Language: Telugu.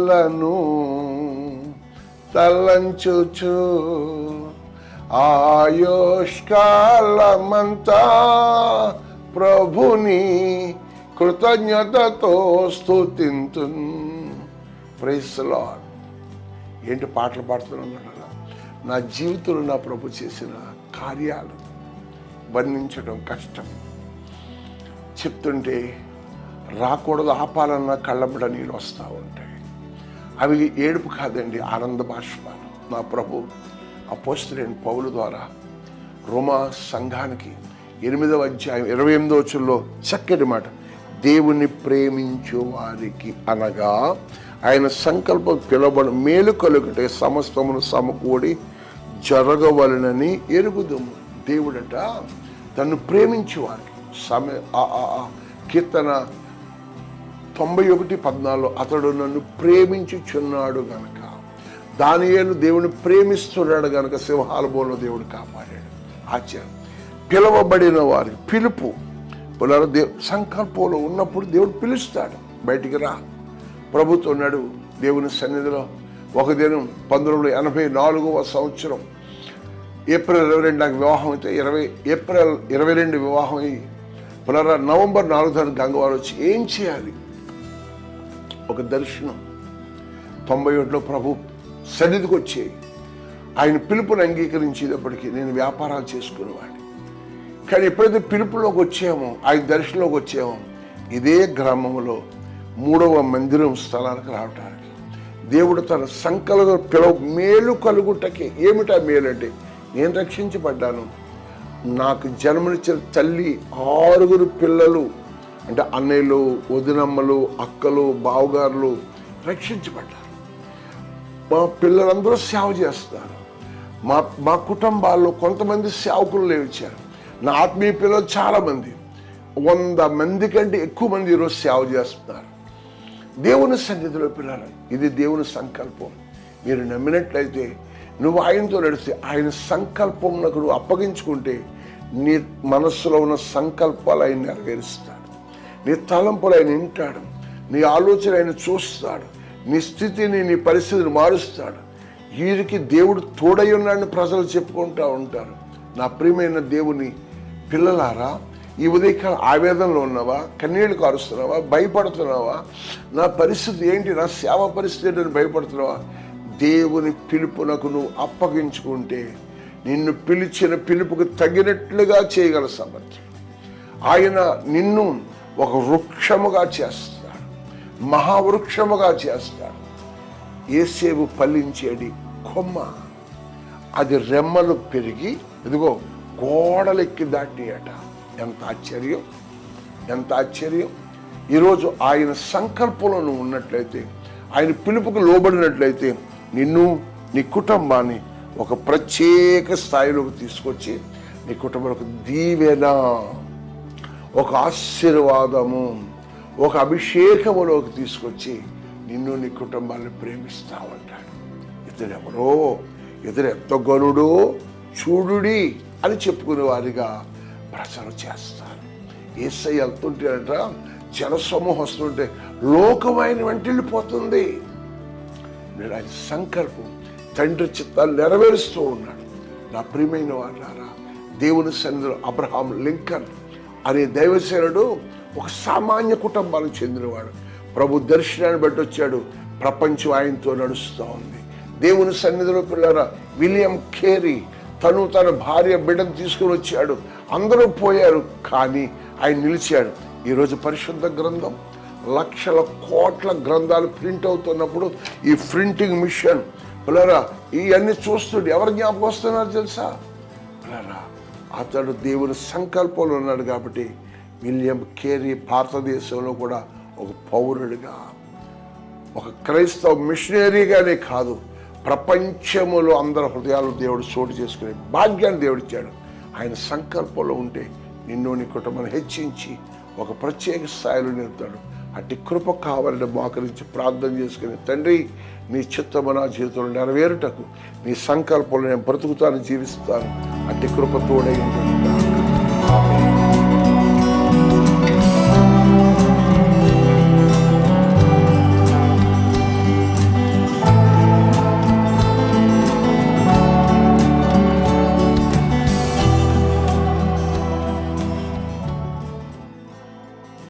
దినములను తలంచుచు ఆయుష్కాలమంతా ప్రభుని కృతజ్ఞతతో స్తుతింతున్. Praise the lord. ఏంటి పాటలు పాడుతున్నాను? నా జీవితంలో నా ప్రభు చేసిన కార్యాలు వర్ణించడం కష్టం. చెప్తుంటే రాకూడదు, ఆపాలన్న కళ్ళబడ నీళ్ళు వస్తూ ఉంటాయి. అవి ఏడుపు కాదండి, ఆనంద బాష్పాలు. నా ప్రభు అపోస్తలుడైన పౌలు ద్వారా రోమా సంఘానికి 8వ అధ్యాయం 28వ వచనంలో చక్కటి మాట, దేవుని ప్రేమించు వారికి అనగా ఆయన సంకల్పం పిలవబడి మేలు కలుగుటే సమస్తమును సమకూడి జరగవలనని ఎరుగుదుము. దేవుడట తను ప్రేమించే వారికి కీర్తన 91:14 అతడు నన్ను ప్రేమించుచున్నాడు గనక, దానియేలు దేవుని ప్రేమిస్తున్నాడు గనక సింహాల బోలో దేవుడు కాపాడాడు. ఆచారం పిలవబడిన వారి పిలుపు సంకల్పంలో ఉన్నప్పుడు దేవుడు పిలుస్తాడు, బయటికి రా. ప్రభుత్వం ఉన్నాడు దేవుని సన్నిధిలో. ఒక దినం 1984వ సంవత్సరం ఏప్రిల్ 22 నాకు వివాహం అయితే ఏప్రిల్ 22 వివాహం అయ్యి నవంబర్ 4 గంగవారు వచ్చి ఏం చేయాలి? ఒక దర్శనం 91లో ప్రభు సన్నిధికి వచ్చేయి. ఆయన పిలుపుని అంగీకరించేటప్పటికీ నేను వ్యాపారాలు చేసుకునేవాడిని. కానీ ఎప్పుడైతే పిలుపులోకి వచ్చామో, ఆయన దర్శనంలోకి వచ్చామో, ఇదే గ్రామంలో 3వ మందిరం స్థలానికి రావటానికి దేవుడు తన సంకల్ప మేలు కలుగుటకి. ఏమిటా మేలు అంటే, నేను రక్షించబడ్డాను. నాకు జన్మనిచ్చిన తల్లి 6 పిల్లలు, అంటే అన్నయ్యలు, వదినమ్మలు, అక్కలు, బావగారులు రక్షించబడ్డారు. మా పిల్లలందరూ సేవ చేస్తున్నారు. మా కుటుంబాల్లో కొంతమంది సేవకులు లేవిచ్చారు. నా ఆత్మీయ పిల్లలు చాలామంది, 100 మంది కంటే ఎక్కువ మంది ఈరోజు సేవ చేస్తున్నారు దేవుని సన్నిధిలో. పిల్లలు, ఇది దేవుని సంకల్పం. మీరు నమ్మినట్లయితే, నువ్వు ఆయనతో నడిస్తే, ఆయన సంకల్పం నువ్వు అప్పగించుకుంటే, నీ మనస్సులో ఉన్న సంకల్పాలు ఆయన నెరవేరుస్తాడు. నీ తలంపులు ఆయన వింటాడు. నీ ఆలోచన ఆయన చూస్తాడు. నీ స్థితిని, నీ పరిస్థితిని మారుస్తాడు. వీరికి దేవుడు తోడై ఉన్నాడని ప్రజలు చెప్పుకుంటూ ఉంటారు. నా ప్రియమైన దేవుని పిల్లలారా, ఈ ఉదయకాల ఆవేదనలో ఉన్నావా? కన్నీళ్లు కారుస్తున్నావా? భయపడుతున్నావా? నా పరిస్థితి ఏంటి, నా సేవ పరిస్థితి ఏంటని భయపడుతున్నావా? దేవుని పిలుపునకు నువ్వు అప్పగించుకుంటే, నిన్ను పిలిచిన పిలుపుకు తగినట్లుగా చేయగల సామర్థ్యం. ఆయన నిన్ను ఒక వృక్షముగా చేస్తాడు, మహావృక్షముగా చేస్తాడు. ఏసేపు ఫలించేది కొమ్మ, అది రెమ్మలు పెరిగి ఇదిగో గోడలెక్కి దాటియట. ఎంత ఆశ్చర్యం, ఎంత ఆశ్చర్యం! ఈరోజు ఆయన సంకల్పంలో నువ్వు ఉన్నట్లయితే, ఆయన పిలుపుకు లోబడినట్లయితే, నిన్ను, నీ కుటుంబాన్ని ఒక ప్రత్యేక స్థాయిలోకి తీసుకొచ్చి, నీ కుటుంబంలో దీవెన, ఒక ఆశీర్వాదము, ఒక అభిషేకములోకి తీసుకొచ్చి నిన్ను, నీ కుటుంబాన్ని ప్రేమిస్తామంటాడు. ఇతడెవరో, ఇతడు ఎంత గనుడో చూడుడి అని చెప్పుకునే వారిగా ప్రచారం చేస్తారు. యేసయ్య వెళ్తుంటేనట, జనసమూహం వస్తుంటే లోకమైన వెంటెళ్ళిపోతుంది. నేను ఆయన సంకల్పం, తండ్రి చిత్తాన్ని నెరవేరుస్తూ ఉన్నాడు. నా ప్రియమైన వాళ్ళారా, దేవుని సన్నిధిలో అబ్రహాం లింకన్ అనే దైవసేనుడు ఒక సామాన్య కుటుంబానికి చెందినవాడు. ప్రభు దర్శనాన్ని బట్టి వచ్చాడు. ప్రపంచం ఆయనతో నడుస్తూ ఉంది. దేవుని సన్నిధిలో పిల్లరా, విలియం కేరీ తను తన భార్య బిడ్డను తీసుకుని వచ్చాడు. అందరూ పోయారు, కానీ ఆయన నిలిచాడు. ఈరోజు పరిశుద్ధ గ్రంథం, లక్షల కోట్ల గ్రంథాలు ప్రింట్ అవుతున్నప్పుడు ఈ ప్రింటింగ్ మిషన్ పిల్లరా ఇవన్నీ చూస్తుండే ఎవరు జ్ఞాపకం వస్తున్నారు తెలుసా? పిల్లరా, అతడు దేవుని సంకల్పంలో ఉన్నాడు కాబట్టి విలియం కేరీ భారతదేశంలో కూడా ఒక పౌరుడిగా, ఒక క్రైస్తవ మిషనరీగానే కాదు, ప్రపంచములో అందరి హృదయాలు దేవుడు చోటు చేసుకునే భాగ్యాన్ని దేవుడిచ్చాడు. ఆయన సంకల్పంలో ఉంటే నిన్ను, నీ కుటుంబాన్ని హెచ్చించి ఒక ప్రత్యేక స్థాయిలో నిలుపుతాడు. అట్టి కృప కావాలని మోకరించి ప్రార్థన చేసుకుని, తండ్రి నీ చిత్తము నా జీవితంలో నెరవేరుటకు నీ సంకల్పంలో నేను బ్రతుకుతాను, జీవిస్తాను. అట్టి కృప తోడై ఉంటుంది.